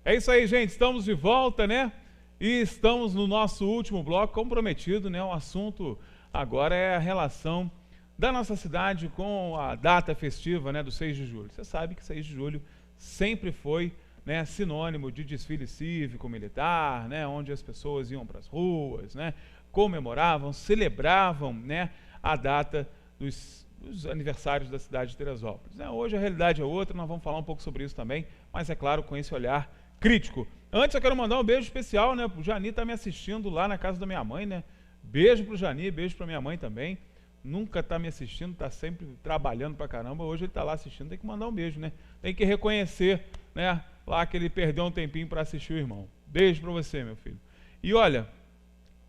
É isso aí, gente. Estamos de volta, né? E estamos no nosso último bloco, como prometido, né? O assunto agora é a relação da nossa cidade com a data festiva, né, do 6 de julho. Você sabe que 6 de julho sempre foi, né, sinônimo de desfile cívico-militar, né, onde as pessoas iam para as ruas, né, comemoravam, celebravam, né, a data dos aniversários da cidade de Teresópolis. Né? Hoje a realidade é outra, nós vamos falar um pouco sobre isso também, mas é claro, com esse olhar crítico. Antes eu quero mandar um beijo especial, né? O Jani está me assistindo lá na casa da minha mãe, né? Beijo pro Jani, beijo pra minha mãe também. Nunca está me assistindo, está sempre trabalhando pra caramba. Hoje ele está lá assistindo, tem que mandar um beijo, né? Tem que reconhecer, né? Lá que ele perdeu um tempinho para assistir o irmão. Beijo para você, meu filho. E olha,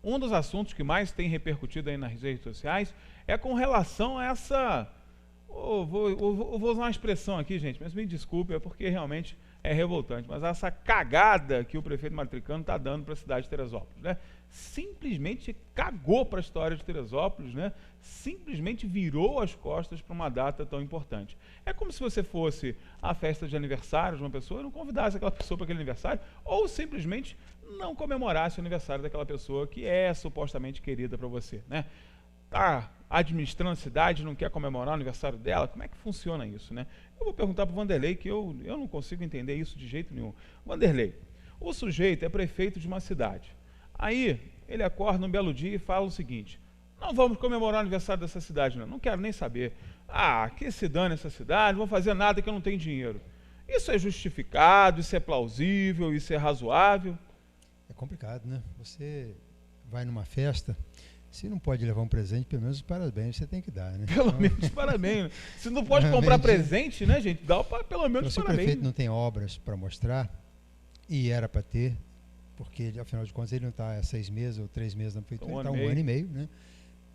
um dos assuntos que mais tem repercutido aí nas redes sociais é com relação a essa... vou usar uma expressão aqui, gente, mas me desculpe, é porque realmente é revoltante, mas essa cagada que o prefeito Matricano está dando para a cidade de Teresópolis, né? Simplesmente cagou para a história de Teresópolis, né? Simplesmente virou as costas para uma data tão importante. É como se você fosse à festa de aniversário de uma pessoa e não convidasse aquela pessoa para aquele aniversário, ou simplesmente não comemorasse o aniversário daquela pessoa que é supostamente querida para você, né? Tá administrando a cidade, não quer comemorar o aniversário dela, como é que funciona isso, né? Eu vou perguntar para o Vanderlei, que eu não consigo entender isso de jeito nenhum. Vanderlei, o sujeito é prefeito de uma cidade. Aí, ele acorda um belo dia e fala o seguinte: não vamos comemorar o aniversário dessa cidade, não quero nem saber. Ah, que se dane essa cidade, não vou fazer nada que eu não tenho dinheiro. Isso é justificado, isso é plausível, isso é razoável? É complicado, né? Você vai numa festa... Se não pode levar um presente, pelo menos os parabéns você tem que dar, né? Pelo menos parabéns. Se não pode comprar presente, né, gente? Dá pelo menos então, parabéns. Se o prefeito não tem obras para mostrar, e era para ter, porque afinal de contas ele não está há 6 meses ou 3 meses na prefeitura, ele está 1 ano e meio, né?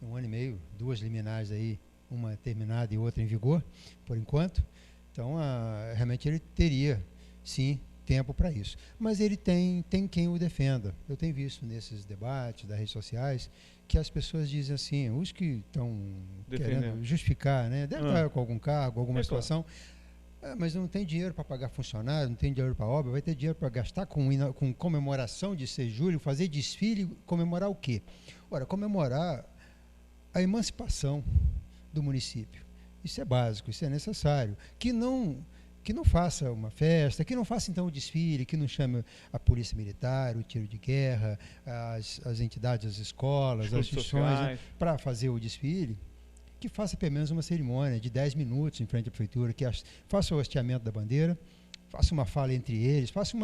1 ano e meio, 2 liminares aí, uma terminada e outra em vigor, por enquanto. Então, realmente ele teria, sim, tempo para isso. Mas ele tem quem o defenda. Eu tenho visto nesses debates das redes sociais que as pessoas dizem assim, os que estão querendo justificar, né? Deve estar com algum cargo, alguma situação, mas não tem dinheiro para pagar funcionário, não tem dinheiro para obra, vai ter dinheiro para gastar com comemoração de 6 de julho, fazer desfile, comemorar o quê? Ora, comemorar a emancipação do município. Isso é básico, isso é necessário. Que não faça uma festa, que não faça então o desfile, que não chame a polícia militar, o tiro de guerra, as entidades, as escolas, as instituições, né, para fazer o desfile, que faça pelo menos uma cerimônia de 10 minutos em frente à prefeitura, que faça o hasteamento da bandeira, faça uma fala entre eles, faça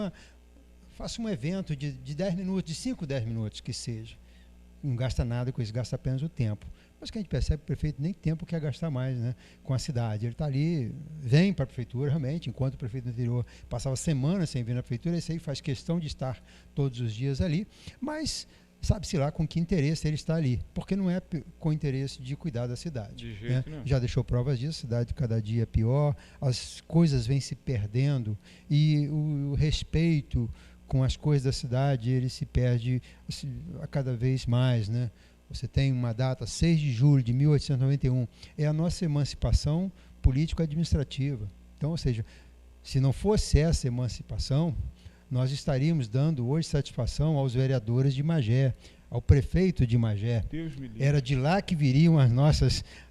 um evento de 10 minutos, de 5, 10 minutos que seja. Não gasta nada com isso, gasta apenas o tempo. Mas que a gente percebe que o prefeito nem tempo quer gastar mais, né, com a cidade. Ele está ali, vem para a prefeitura realmente, enquanto o prefeito anterior passava semanas sem vir na prefeitura, esse aí faz questão de estar todos os dias ali, mas sabe-se lá com que interesse ele está ali, porque não é com interesse de cuidar da cidade. De jeito nenhum. Já deixou provas disso, a cidade cada dia é pior, as coisas vêm se perdendo e o respeito com as coisas da cidade, ele se perde a cada vez mais, né? Você tem uma data, 6 de julho de 1891, é a nossa emancipação político-administrativa. Então, ou seja, se não fosse essa emancipação, nós estaríamos dando hoje satisfação aos vereadores de Magé, ao prefeito de Magé. Deus me livre. Era de lá que viriam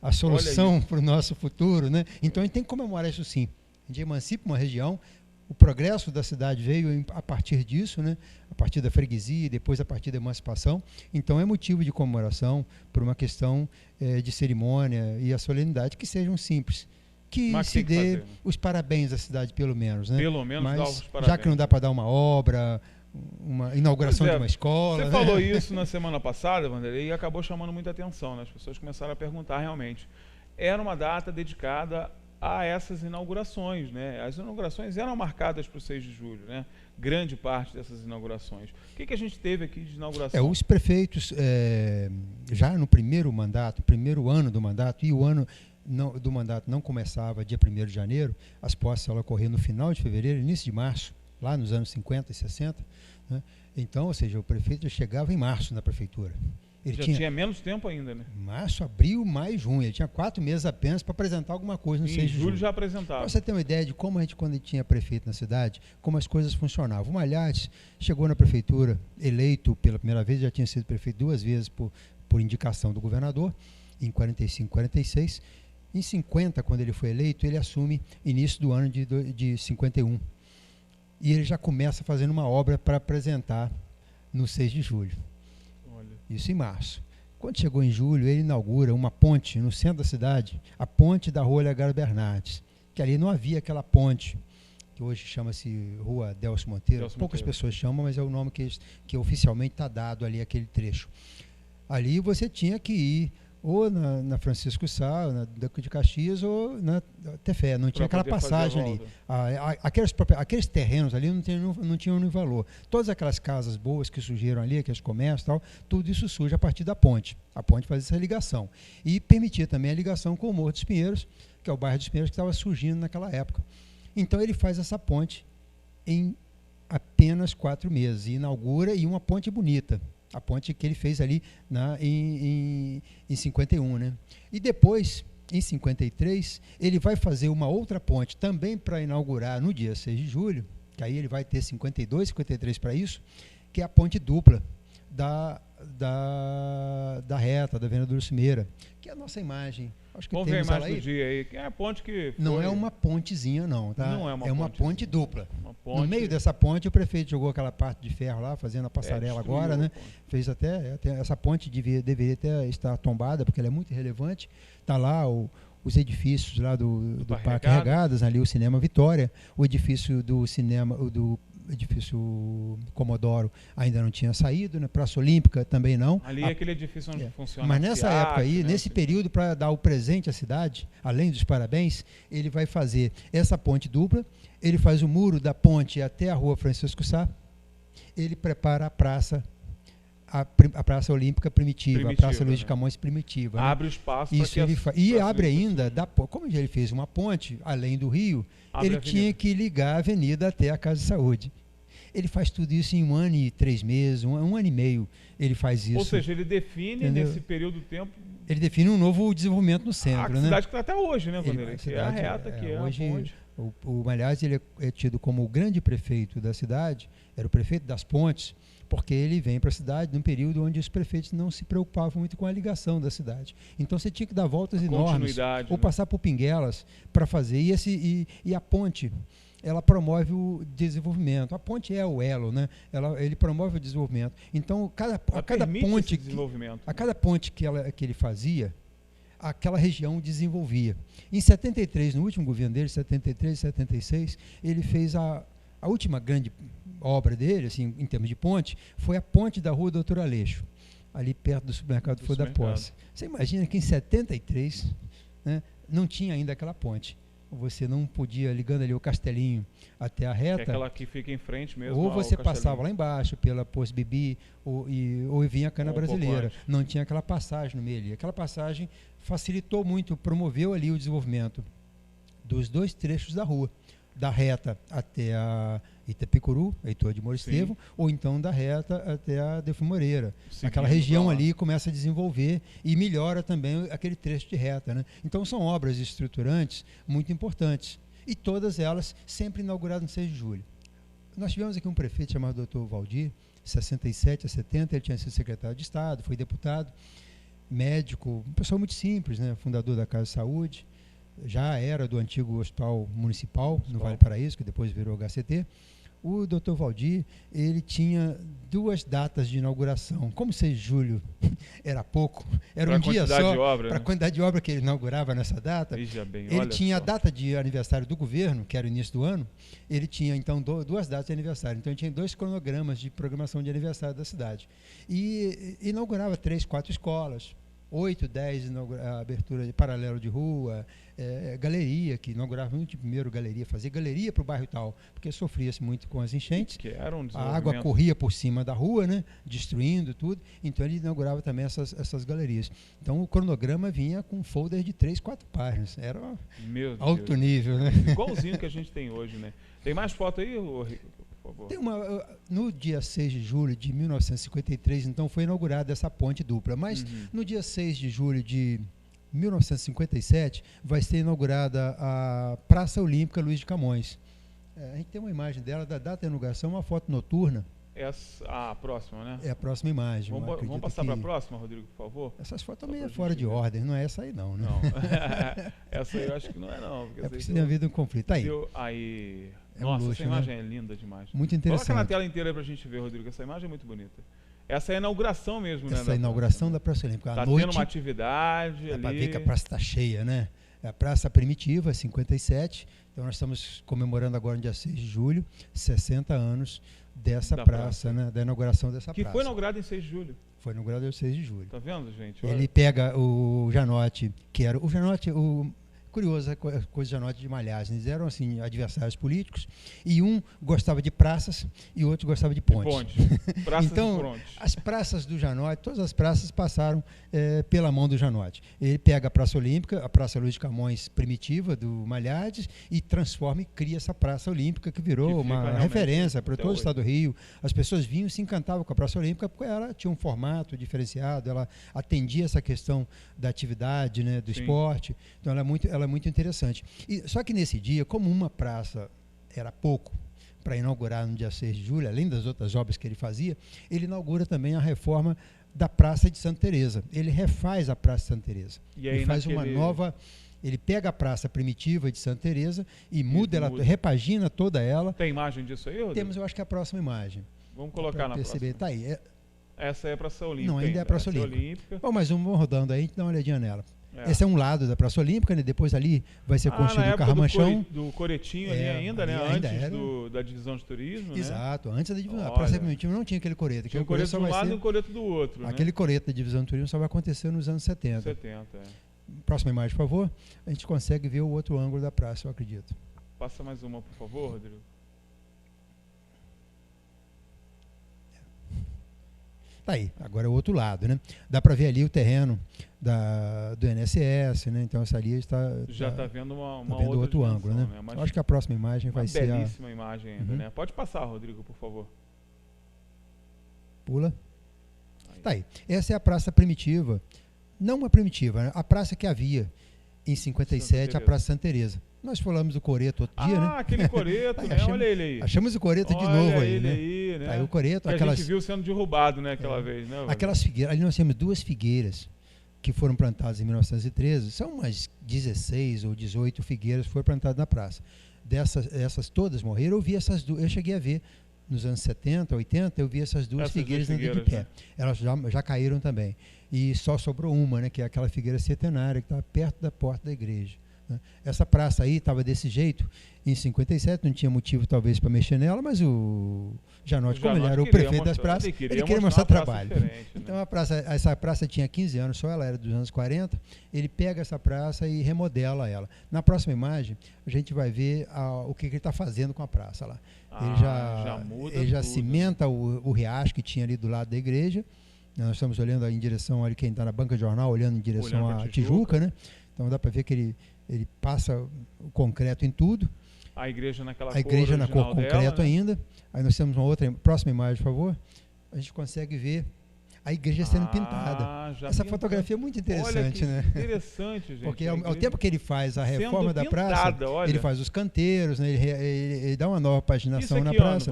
a solução para o nosso futuro, né? Então, a gente tem que comemorar isso sim. A gente emancipa uma região. O progresso da cidade veio a partir disso, né? A partir da freguesia, depois a partir da emancipação. Então é motivo de comemoração por uma questão de cerimônia e a solenidade que sejam simples. Que se dê os parabéns à cidade, pelo menos. Né? Pelo menos mas, dá os parabéns. Já que não dá para dar uma obra, uma inauguração de uma escola. Você falou isso na semana passada, Vanderlei, e acabou chamando muita atenção. Né? As pessoas começaram a perguntar realmente. Era uma data dedicada a essas inaugurações, né? As inaugurações eram marcadas para o 6 de julho, né? Grande parte dessas inaugurações. O que a gente teve aqui de inauguração? Os prefeitos, já no primeiro mandato, primeiro ano do mandato, e o ano do mandato não começava dia 1º de janeiro, as posses ocorriam no final de fevereiro, início de março, lá nos anos 50 e 60, né? Então, ou seja, o prefeito chegava em março na prefeitura. Ele tinha menos tempo ainda, né? Março, abril, maio, junho. Ele tinha 4 meses apenas para apresentar alguma coisa no 6 de julho. Já apresentava. Para você ter uma ideia de como quando a gente tinha prefeito na cidade, como as coisas funcionavam. O Malhades chegou na prefeitura, eleito pela primeira vez, já tinha sido prefeito 2 vezes por indicação do governador, em 45, 46. Em 50, quando ele foi eleito, ele assume início do ano de 51. E ele já começa fazendo uma obra para apresentar no 6 de julho. Olha. Isso em março. Quando chegou em julho, ele inaugura uma ponte no centro da cidade, a ponte da Rua Olegário Bernardes, que ali não havia aquela ponte, que hoje chama-se Rua Adelso Monteiro. Poucas pessoas chamam, mas é o nome que oficialmente está dado ali, aquele trecho. Ali você tinha que ir ou na Francisco Sá, na Duque de Caxias, ou na Tefé. Não tinha aquela passagem ali. Aqueles terrenos ali não tinham nenhum valor. Todas aquelas casas boas que surgiram ali, aqueles comércios e tal, tudo isso surge a partir da ponte. A ponte faz essa ligação. E permitia também a ligação com o Morro dos Pinheiros, que é o bairro dos Pinheiros que estava surgindo naquela época. Então ele faz essa ponte em apenas 4 meses. E inaugura, e uma ponte bonita. A ponte que ele fez ali em 51, né? E depois, em 53, ele vai fazer uma outra ponte também para inaugurar no dia 6 de julho, que aí ele vai ter 52, 53 para isso, que é a ponte dupla da reta, da Avenida Dulcimeira, que é a nossa imagem. Acho que vamos ver mais do dia aí. É a ponte que foi... Não é uma pontezinha, não, tá? Não é uma ponte dupla. Uma ponte... No meio dessa ponte, o prefeito jogou aquela parte de ferro lá, fazendo a passarela agora, né? Fez até essa ponte deveria até estar tombada, porque ela é muito relevante. Está lá os edifícios lá do Parque Regadas, ali o Cinema Vitória, o edifício do edifício Comodoro ainda não tinha saído, né? Praça Olímpica também não. Ali é aquele edifício onde funciona. Mas nessa época aí, nesse período, para dar o presente à cidade, além dos parabéns, ele vai fazer essa ponte dupla, ele faz o muro da ponte até a Rua Francisco Sá, ele prepara a Praça Olímpica primitiva, a Praça Luiz de Camões primitiva. Abre o espaço para que e abre ainda, como ele fez uma ponte, além do rio, ele tinha que ligar a avenida até a Casa de Saúde. Ele faz tudo isso em 1 ano e 3 meses, um ano e meio ele faz isso. Ou seja, ele define, entendeu? Nesse período de tempo... Ele define um novo desenvolvimento no centro. A cidade que está até hoje, né, Vanderlei? Que é a reta, que é hoje, a ponte. O Malhades, ele é tido como o grande prefeito da cidade, era o prefeito das pontes, porque ele vem para a cidade num período onde os prefeitos não se preocupavam muito com a ligação da cidade. Então você tinha que dar voltas enormes, ou passar por Pinguelas para fazer. E a ponte, ela promove o desenvolvimento. A ponte é o elo, né? Ele promove o desenvolvimento. Então, a cada ponte que ele fazia, aquela região desenvolvia. Em 73, no último governo dele, 73 e 76, ele fez a última grande obra dele, assim, em termos de ponte, foi a ponte da Rua Doutor Aleixo, ali perto do supermercado Flor da Posse. Você imagina que em 73, né, não tinha ainda aquela ponte. Você não podia, ligando ali o Castelinho até a reta... É aquela que fica em frente mesmo. Ou você passava lá embaixo, pela Poço Bibi, ou vinha a Cana Brasileira. Não tinha aquela passagem no meio ali. Aquela passagem facilitou muito, promoveu ali o desenvolvimento dos 2 trechos da rua. Da reta até a Itapicuru, Heitor de Moura Estevam, ou então da reta até a Delfim Moreira. Aquela região ali começa a desenvolver e melhora também aquele trecho de reta, né? Então são obras estruturantes muito importantes. E todas elas sempre inauguradas no 6 de julho. Nós tivemos aqui um prefeito chamado Dr. Valdir, 67 a 70, ele tinha sido secretário de Estado, foi deputado, médico, uma pessoa muito simples, né? Fundador da Casa de Saúde. Já era do antigo Hospital Municipal, no Vale Paraíso, que depois virou HCT. O Dr. Valdir, ele tinha 2 datas de inauguração. Como 6 de julho era pouco, era um dia só, para a quantidade de obra que ele inaugurava nessa data, ele tinha a data de aniversário do governo, que era o início do ano, ele tinha, então, 2 datas de aniversário. Então, ele tinha 2 cronogramas de programação de aniversário da cidade. E inaugurava 3, 4 escolas, 8, 10 abertura de paralelo de rua, galeria, que inaugurava muito primeiro galeria, fazia galeria para o bairro tal, porque sofria-se muito com as enchentes, a água corria por cima da rua, né, destruindo tudo, então ele inaugurava também essas galerias. Então o cronograma vinha com um folder de 3, 4 páginas, era alto nível, né? Igualzinho que a gente tem hoje, né? Tem mais foto aí, favor. No dia 6 de julho de 1953, então, foi inaugurada essa ponte dupla. Mas no dia 6 de julho de 1957, vai ser inaugurada a Praça Olímpica Luiz de Camões. A gente tem uma imagem dela, da data da inauguração, uma foto noturna. A próxima, né? É a próxima imagem. Vamos passar para a próxima, Rodrigo, por favor? Essas fotos estão meio fora de ordem, não é essa aí não, né? Não, essa aí eu acho que não é não. Porque tem havido um conflito. Aí. Nossa, essa imagem é linda demais. Muito interessante. Coloca na tela inteira para a gente ver, Rodrigo, essa imagem é muito bonita. Essa é a inauguração mesmo, né? Essa é a inauguração da Praça Olímpica. Está tendo uma atividade ali. Para ver que a praça está cheia, né? É a Praça Primitiva, 57. Então nós estamos comemorando agora no dia 6 de julho, 60 anos dessa praça, né? Da inauguração dessa praça. Que foi inaugurada em 6 de julho. Foi inaugurada em 6 de julho. Tá vendo, gente? Ele pega o Janotti, que era... O Janotti, curioso, a coisa de Janotti de Malhaz, eles eram assim, adversários políticos, e um gostava de praças e o outro gostava de pontes. Praças então, e pontes. as praças do Janotti, todas as praças passaram pela mão do Janotti. Ele pega a Praça Olímpica, a Praça Luiz de Camões primitiva do Malhades, e transforma e cria essa Praça Olímpica que virou uma referência para todo o estado do Rio. As pessoas vinham e se encantavam com a Praça Olímpica porque ela tinha um formato diferenciado, ela atendia essa questão da atividade, né, do esporte. Então ela é muito interessante. Só que nesse dia, como uma praça era pouco para inaugurar no dia 6 de julho, além das outras obras que ele fazia, ele inaugura também a reforma da Praça de Santa Teresa. Ele refaz a Praça de Santa Teresa. Ele faz uma nova... Ele pega a praça primitiva de Santa Teresa e muda ela, repagina toda ela. Tem imagem disso aí, Rodrigo? Temos, eu acho que é a próxima imagem. Vamos colocar na próxima. Tá aí. Essa é a Praça Olímpica. Não, ainda é a Praça Olímpica. Bom, mas vamos rodando aí, a gente dá uma olhadinha nela. Esse é um lado da Praça Olímpica, né? Depois ali vai ser construído o Carramanchão. Do Coretinho ali ainda, né? Antes da divisão de turismo, exato, antes da divisão. A Praça Primitiva não tinha aquele coreto. Tinha um coreto de um lado e um coreto do outro. Aquele coreto da divisão de turismo só vai acontecer nos anos 70. Próxima imagem, por favor. A gente consegue ver o outro ângulo da praça, eu acredito. Passa mais uma, por favor, Rodrigo. Tá aí, agora é o outro lado, né? Dá para ver ali o terreno do INSS, né? Então essa ali já está vendo uma outra outro dimensão, ângulo, né? Eu acho que a próxima imagem vai ser uma belíssima imagem ainda, né? Pode passar, Rodrigo, por favor. Pula. Aí. Tá aí. Essa é a praça primitiva. Não a primitiva, né? A praça que havia em 57, a Praça Santa Teresa. Nós falamos do coreto outro dia, né? Aquele coreto, né? Olha ele aí. Achamos o coreto de novo aí, né? Aí, né? Aí o coreto, que a gente viu sendo derrubado, né, aquela vez, né? Aquelas figueiras, ali nós temos 2 figueiras que foram plantadas em 1913, são umas 16 ou 18 figueiras que foram plantadas na praça. Essas todas morreram, eu cheguei a ver nos anos 70, 80, eu vi essas duas figueiras de pé. Né? Elas já caíram também. E só sobrou uma, né, que é aquela figueira centenária que está perto da porta da igreja. Né? Essa praça aí estava desse jeito em 57, não tinha motivo talvez para mexer nela, mas o Janotti, como ele era o prefeito das praças, ele queria mostrar trabalho. Então essa praça tinha 15 anos só, ela era dos anos 40, ele pega essa praça e remodela ela. Na próxima imagem, a gente vai ver o que ele está fazendo com a praça lá. Ele já cimenta o riacho que tinha ali do lado da igreja. Nós estamos olhando em direção ali, quem está na banca de jornal, olhando em direção à Tijuca, né? Então dá para ver que ele passa o concreto em tudo. A igreja naquela cor. A igreja na cor concreto dela, ainda. Aí nós temos uma outra, próxima imagem, por favor. A gente consegue ver a igreja sendo pintada. Essa fotografia é muito interessante, né? Interessante, gente. Porque ao tempo que ele faz a reforma da praça, ele faz os canteiros, né? Ele dá uma nova paginação na praça.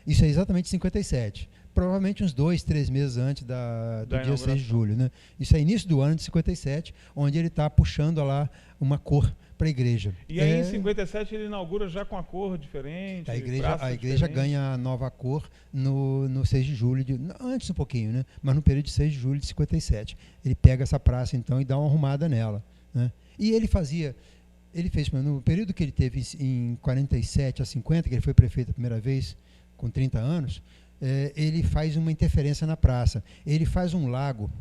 Isso é exatamente 57. Provavelmente uns 2, 3 meses antes do dia 6 de julho, né? Isso é início do ano de 57, onde ele está puxando lá uma cor para a igreja. E aí em 57 ele inaugura já com a cor diferente. A igreja ganha a nova cor no 6 de julho, antes um pouquinho, né? Mas no período de 6 de julho de 57. Ele pega essa praça então e dá uma arrumada nela, né? E ele fez no período que ele teve em 47 a 50, que ele foi prefeito a primeira vez com 30 anos, ele faz uma interferência na praça. Ele faz um lago,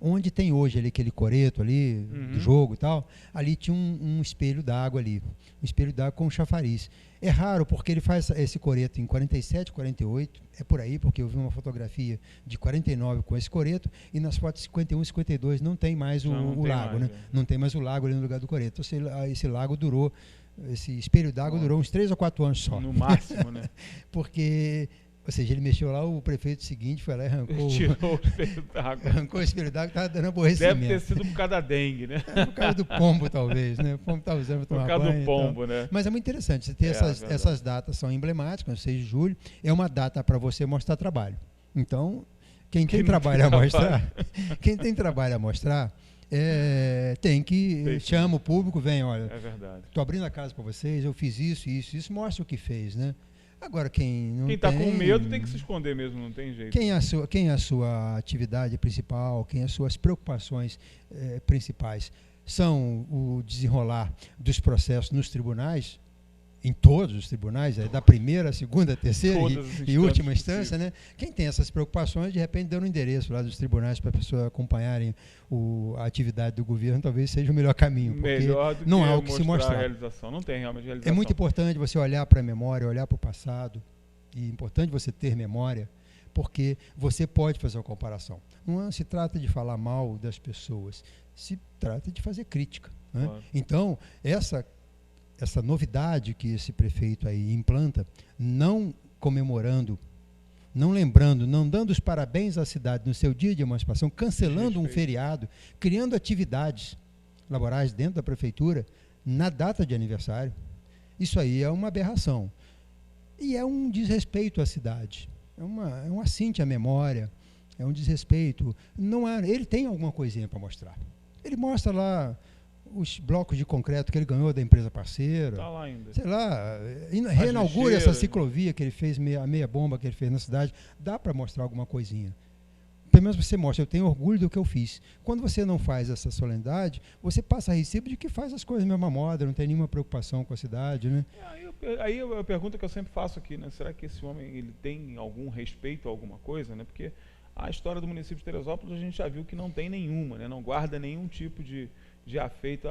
onde tem hoje ali aquele coreto ali, do jogo e tal, ali tinha um espelho d'água ali, um espelho d'água com um chafariz. É raro porque ele faz esse coreto em 47, 48, é por aí, porque eu vi uma fotografia de 49 com esse coreto, e nas fotos 51 e 52 não tem mais o lago, né? Não tem mais o lago ali no lugar do coreto. Esse lago durou esse espelho d'água durou uns 3 ou 4 anos só. No máximo, né? Porque, ou seja, ele mexeu lá, o prefeito seguinte foi lá e arrancou, tirou o espelho d'água. Arrancou o espelho d'água, estava dando aborrecimento. Deve ter sido por causa da dengue, né? Por causa do pombo, talvez, né? O pombo estava usando para tomar banho. Por causa do pombo, né? Mas é muito interessante, você ter essas datas são emblemáticas, 6 de julho, é uma data para você mostrar trabalho. Então, quem tem trabalho a mostrar, tem que chama o público, vem, olha, é verdade. Estou abrindo a casa para vocês, eu fiz isso, mostra o que fez, né? Agora, quem está com medo tem que se esconder mesmo, não tem jeito. Quem a sua atividade principal, quem as suas preocupações principais são o desenrolar dos processos nos tribunais, em todos os tribunais, da primeira, segunda, terceira e última instância, né? Quem tem essas preocupações, de repente, dando um endereço lá dos tribunais para as pessoas acompanharem a atividade do governo, talvez seja o melhor caminho, porque melhor do não que há o que se mostrar. A realização. Não tem realmente realização. É muito importante você olhar para a memória, olhar para o passado, e é importante você ter memória, porque você pode fazer uma comparação. Não se trata de falar mal das pessoas, se trata de fazer crítica, né? Claro. Então, essa novidade que esse prefeito aí implanta, não comemorando, não lembrando, não dando os parabéns à cidade no seu dia de emancipação, cancelando um feriado, criando atividades laborais dentro da prefeitura na data de aniversário, isso aí é uma aberração. E é um desrespeito à cidade, é um assinte à memória, é um desrespeito. Ele tem alguma coisinha para mostrar. Ele mostra lá os blocos de concreto que ele ganhou da empresa parceira. Está lá ainda. Sei lá, reinaugura essa ciclovia que ele fez, a meia bomba que ele fez na cidade. Dá para mostrar alguma coisinha. Pelo menos você mostra, eu tenho orgulho do que eu fiz. Quando você não faz essa solenidade, você passa a recibo de que faz as coisas mesma moda, não tem nenhuma preocupação com a cidade, né? Aí a pergunta que eu sempre faço aqui, né? Será que esse homem ele tem algum respeito a alguma coisa, né? Porque a história do município de Teresópolis a gente já viu que não tem nenhuma, né? Não guarda nenhum tipo de afeito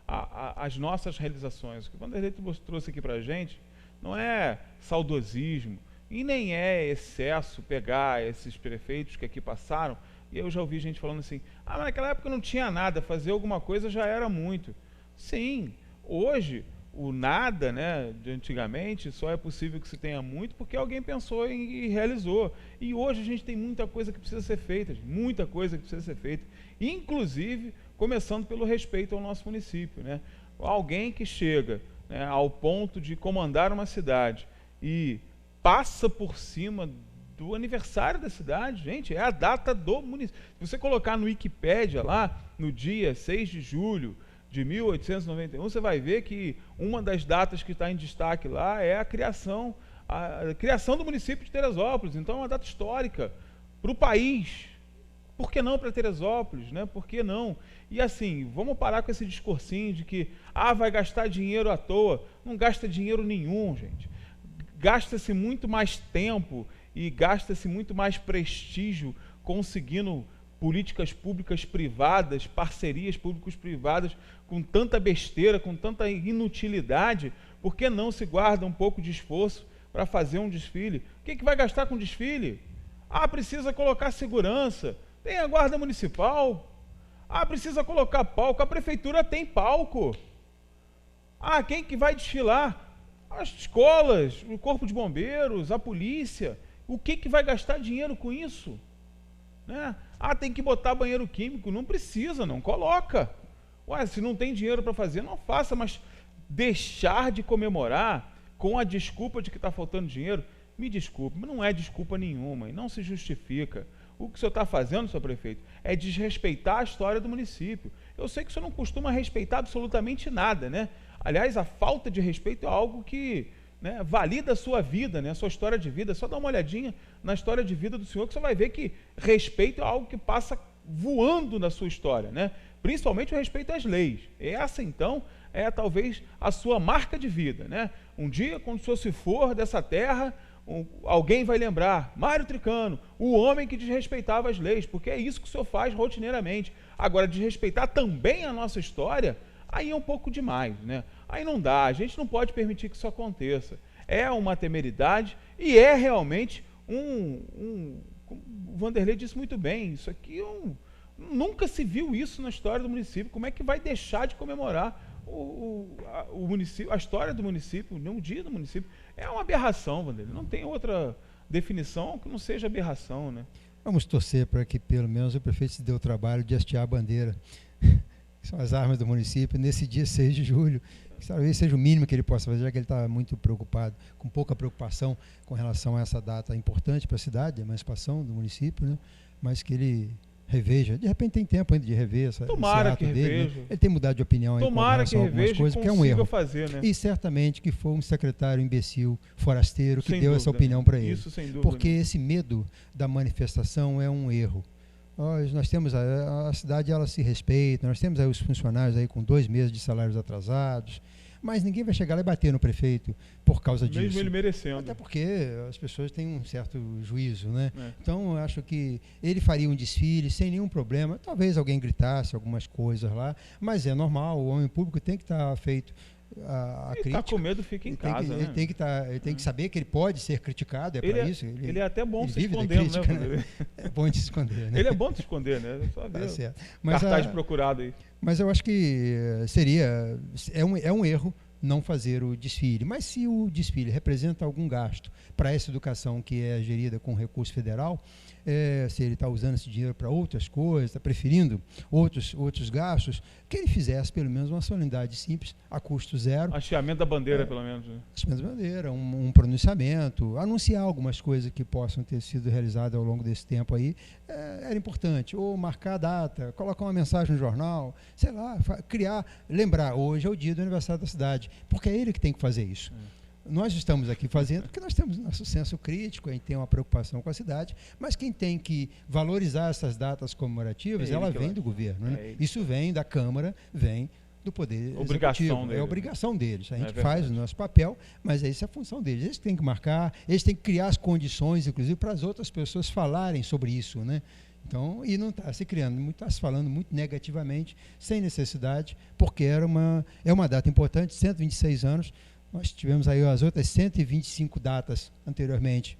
às nossas realizações. O que o Vanderlei trouxe aqui para a gente não é saudosismo e nem é excesso pegar esses prefeitos que aqui passaram, e eu já ouvi gente falando assim, mas naquela época não tinha nada, fazer alguma coisa já era muito. Sim, hoje o nada, né, de antigamente só é possível que se tenha muito porque alguém pensou e realizou. E hoje a gente tem muita coisa que precisa ser feita, muita coisa que precisa ser feita, inclusive começando pelo respeito ao nosso município, né? Alguém que chega, né, ao ponto de comandar uma cidade e passa por cima do aniversário da cidade, gente, é a data do município. Se você colocar no Wikipédia lá, no dia 6 de julho de 1891, você vai ver que uma das datas que está em destaque lá é a criação do município de Teresópolis. Então é uma data histórica para o país. Por que não para Teresópolis, né? Por que não? E assim, vamos parar com esse discursinho de que vai gastar dinheiro à toa. Não gasta dinheiro nenhum, gente. Gasta-se muito mais tempo e gasta-se muito mais prestígio conseguindo políticas públicas privadas, parcerias públicos-privadas com tanta besteira, com tanta inutilidade. Por que não se guarda um pouco de esforço para fazer um desfile? O que vai gastar com desfile? Precisa colocar segurança. Tem a guarda municipal. Precisa colocar palco. A prefeitura tem palco. Quem que vai desfilar? As escolas, o corpo de bombeiros, a polícia. O que vai gastar dinheiro com isso? Né? Tem que botar banheiro químico. Não precisa, não coloca. Se não tem dinheiro para fazer, não faça. Mas deixar de comemorar com a desculpa de que está faltando dinheiro, me desculpe, mas não é desculpa nenhuma e não se justifica. O que o senhor está fazendo, senhor prefeito, é desrespeitar a história do município. Eu sei que o senhor não costuma respeitar absolutamente nada, né? Aliás, a falta de respeito é algo que, né, valida a sua vida, né, a sua história de vida. É só dar uma olhadinha na história de vida do senhor que você vai ver que respeito é algo que passa voando na sua história, né? Principalmente o respeito às leis. Essa, então, é talvez a sua marca de vida, né? Um dia, quando o senhor se for dessa terra, alguém vai lembrar, Mário Tricano, o homem que desrespeitava as leis, porque é isso que o senhor faz rotineiramente. Agora, desrespeitar também a nossa história, aí é um pouco demais, né? Aí não dá, a gente não pode permitir que isso aconteça. É uma temeridade e é realmente o Vanderlei disse muito bem, isso aqui nunca se viu isso na história do município. Como é que vai deixar de comemorar o município, a história do município, nem um dia do município, é uma aberração, Vanderlei. Não tem outra definição que não seja aberração, né? Vamos torcer para que pelo menos o prefeito se dê o trabalho de hastear a bandeira, que são as armas do município, nesse dia 6 de julho. Que talvez seja o mínimo que ele possa fazer, já que ele está muito preocupado, com pouca preocupação com relação a essa data importante para a cidade, a emancipação do município, né? Mas que ele reveja. De repente tem tempo ainda de rever esse ato que dele. Reveja. Né? Ele tem mudado de opinião aí com relação a algumas coisas, que é um erro. Fazer, né? E certamente que foi um secretário imbecil, forasteiro, que sem deu dúvida, essa opinião para ele. Isso sem dúvida. Porque esse medo da manifestação é um erro. Nós temos a cidade, ela se respeita, nós temos aí os funcionários aí com 2 meses de salários atrasados, mas ninguém vai chegar lá e bater no prefeito por causa disso. Mesmo ele merecendo. Até porque as pessoas têm um certo juízo, né? Então, eu acho que ele faria um desfile sem nenhum problema. Talvez alguém gritasse algumas coisas lá, mas é normal, o homem público tem que estar feito a crítica. Está com medo, fica em casa, né? Ele tem que saber que ele pode ser criticado, é para isso. Ele é até bom se escondendo, crítica, né? É bom de se esconder, né? Ele é bom de se esconder, né? Só tá certo. Mas cartaz procurado aí. Mas eu acho que é um erro não fazer o desfile. Mas se o desfile representa algum gasto para essa educação que é gerida com recurso federal, se ele está usando esse dinheiro para outras coisas, está preferindo outros gastos, que ele fizesse pelo menos uma solenidade simples, a custo zero. Hasteamento da bandeira, pelo menos. Né? Hasteamento da bandeira, um pronunciamento, anunciar algumas coisas que possam ter sido realizadas ao longo desse tempo aí, era importante. Ou marcar a data, colocar uma mensagem no jornal, sei lá, lembrar, hoje é o dia do aniversário da cidade, porque é ele que tem que fazer isso. Nós estamos aqui fazendo porque nós temos nosso senso crítico, a gente tem uma preocupação com a cidade, mas quem tem que valorizar essas datas comemorativas, ela vem do governo. Né? Isso vem da Câmara, vem do Poder Executivo. É obrigação deles. A gente faz o nosso papel, mas isso é a função deles. Eles têm que marcar, eles têm que criar as condições, inclusive, para as outras pessoas falarem sobre isso, né? Então, e não está se criando, está se falando muito negativamente, sem necessidade, porque é uma data importante, 126 anos. Nós tivemos aí as outras 125 datas anteriormente,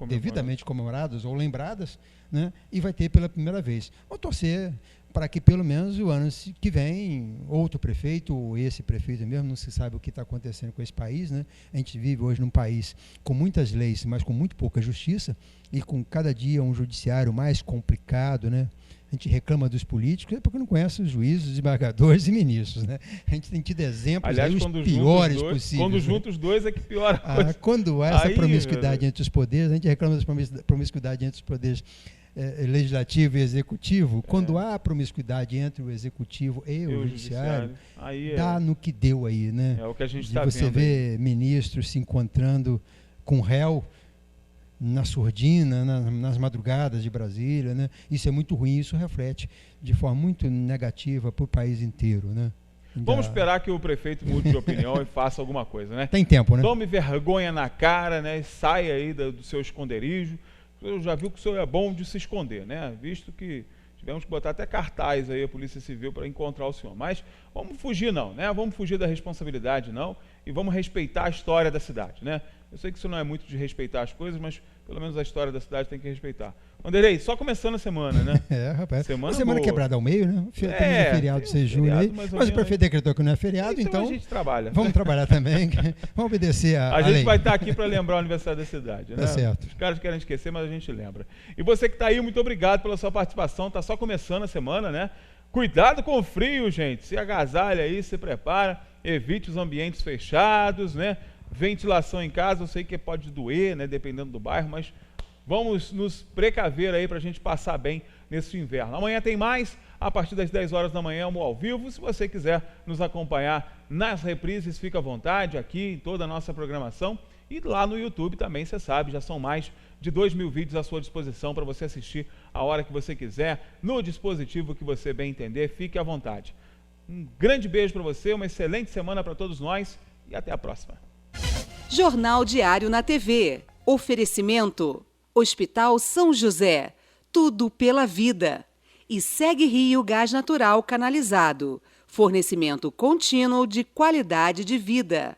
devidamente comemoradas ou lembradas, né? E vai ter pela primeira vez. Vou torcer para que pelo menos o ano que vem, outro prefeito, ou esse prefeito mesmo, não se sabe o que está acontecendo com esse país, né? A gente vive hoje num país com muitas leis, mas com muito pouca justiça, e com cada dia um judiciário mais complicado, né? A gente reclama dos políticos porque não conhece os juízes, desembargadores e ministros, né? A gente tem tido exemplos, aliás, os piores possíveis. Quando junta os dois é que piora a coisa. Quando há essa promiscuidade entre os poderes, a gente reclama da promiscuidade entre os poderes legislativo e executivo. Quando há promiscuidade entre o executivo e o judiciário, dá no que deu aí, né? É o que a gente está vendo. Você vê ministros se encontrando com réu na surdina, nas madrugadas de Brasília, né? Isso é muito ruim, isso reflete de forma muito negativa para o país inteiro, né? Vamos esperar que o prefeito mude de opinião e faça alguma coisa, né? Tem tempo, né? Tome vergonha na cara, né? Saia aí do seu esconderijo. Eu já vi que o senhor é bom de se esconder, né? Visto que tivemos que botar até cartaz aí a Polícia Civil para encontrar o senhor. Mas vamos fugir não, né? Vamos fugir da responsabilidade não e vamos respeitar a história da cidade, né? Eu sei que isso não é muito de respeitar as coisas, mas pelo menos a história da cidade tem que respeitar. Vanderlei, só começando a semana, né? Rapaz. Semana quebrada ao meio, né? Tem um feriado de 6 de julho aí. Mas o prefeito decretou que não é feriado, então a gente trabalha. Vamos trabalhar também. Vamos obedecer a lei. A gente vai estar aqui para lembrar o aniversário da cidade, né? Tá certo. Os caras querem esquecer, mas a gente lembra. E você que está aí, muito obrigado pela sua participação. Está só começando a semana, né? Cuidado com o frio, gente. Se agasalha aí, se prepara. Evite os ambientes fechados, né? Ventilação em casa, eu sei que pode doer, né? Dependendo do bairro, mas vamos nos precaver aí para a gente passar bem nesse inverno. Amanhã tem mais, a partir das 10 horas da manhã, ao vivo. Se você quiser nos acompanhar nas reprises, fica à vontade aqui em toda a nossa programação. E lá no YouTube também, você sabe, já são mais de 2.000 vídeos à sua disposição para você assistir a hora que você quiser, no dispositivo que você bem entender, fique à vontade. Um grande beijo para você, uma excelente semana para todos nós e até a próxima. Jornal Diário na TV. Oferecimento Hospital São José. Tudo pela vida. E Segue Rio Gás Natural Canalizado. Fornecimento contínuo de qualidade de vida.